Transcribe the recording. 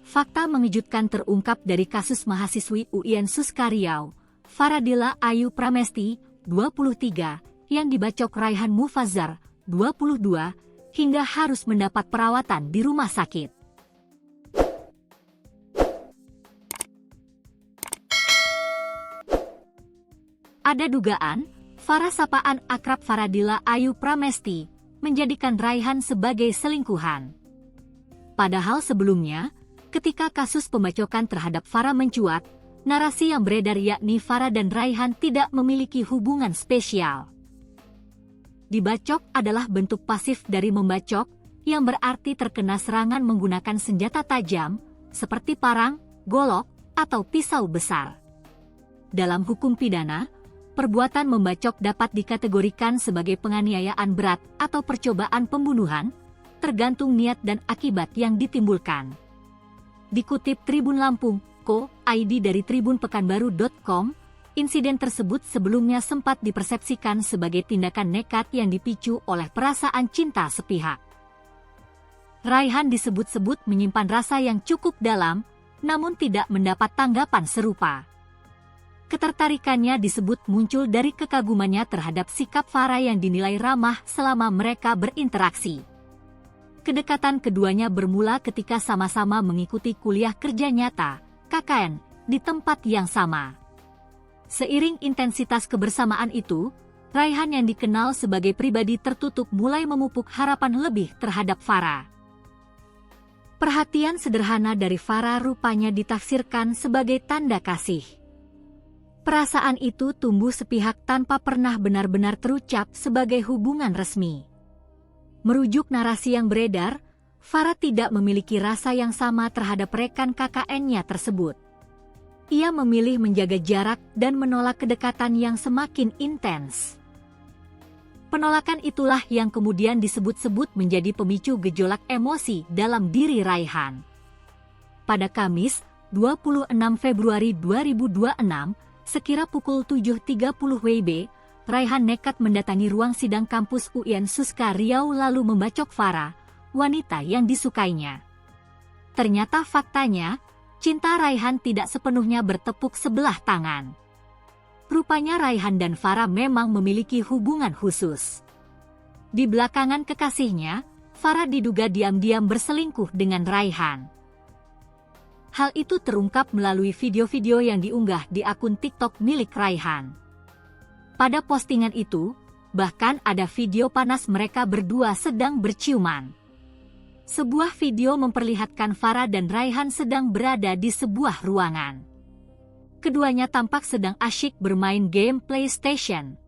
Fakta mengejutkan terungkap dari kasus mahasiswi UIN Suska Riau, Faradila Ayu Pramesti, 23, yang dibacok Raihan Mufazzar, 22, hingga harus mendapat perawatan di rumah sakit. Ada dugaan, Farah sapaan akrab Faradila Ayu Pramesti, menjadikan Raihan sebagai selingkuhan. Padahal sebelumnya, ketika kasus pembacokan terhadap Farah mencuat, narasi yang beredar yakni Farah dan Raihan tidak memiliki hubungan spesial. Dibacok adalah bentuk pasif dari membacok, yang berarti terkena serangan menggunakan senjata tajam, seperti parang, golok, atau pisau besar. Dalam hukum pidana, perbuatan membacok dapat dikategorikan sebagai penganiayaan berat atau percobaan pembunuhan, tergantung niat dan akibat yang ditimbulkan. Dikutip Tribun Lampung, Co.id dari tribunpekanbaru.com, insiden tersebut sebelumnya sempat dipersepsikan sebagai tindakan nekat yang dipicu oleh perasaan cinta sepihak. Raihan disebut-sebut menyimpan rasa yang cukup dalam, namun tidak mendapat tanggapan serupa. Ketertarikannya disebut muncul dari kekagumannya terhadap sikap Farah yang dinilai ramah selama mereka berinteraksi. Kedekatan keduanya bermula ketika sama-sama mengikuti kuliah kerja nyata, KKN, di tempat yang sama. Seiring intensitas kebersamaan itu, Raihan yang dikenal sebagai pribadi tertutup mulai memupuk harapan lebih terhadap Farah. Perhatian sederhana dari Farah rupanya ditafsirkan sebagai tanda kasih. Perasaan itu tumbuh sepihak tanpa pernah benar-benar terucap sebagai hubungan resmi. Merujuk narasi yang beredar, Farah tidak memiliki rasa yang sama terhadap rekan KKN-nya tersebut. Ia memilih menjaga jarak dan menolak kedekatan yang semakin intens. Penolakan itulah yang kemudian disebut-sebut menjadi pemicu gejolak emosi dalam diri Raihan. Pada Kamis, 26 Februari 2026, sekira pukul 7.30 WIB, Raihan nekat mendatangi ruang sidang kampus UIN Suska Riau lalu membacok Farah, wanita yang disukainya. Ternyata faktanya, cinta Raihan tidak sepenuhnya bertepuk sebelah tangan. Rupanya Raihan dan Farah memang memiliki hubungan khusus. Di belakangan kekasihnya, Farah diduga diam-diam berselingkuh dengan Raihan. Hal itu terungkap melalui video-video yang diunggah di akun TikTok milik Raihan. Pada postingan itu, bahkan ada video panas mereka berdua sedang berciuman. Sebuah video memperlihatkan Farah dan Raihan sedang berada di sebuah ruangan. Keduanya tampak sedang asyik bermain game PlayStation.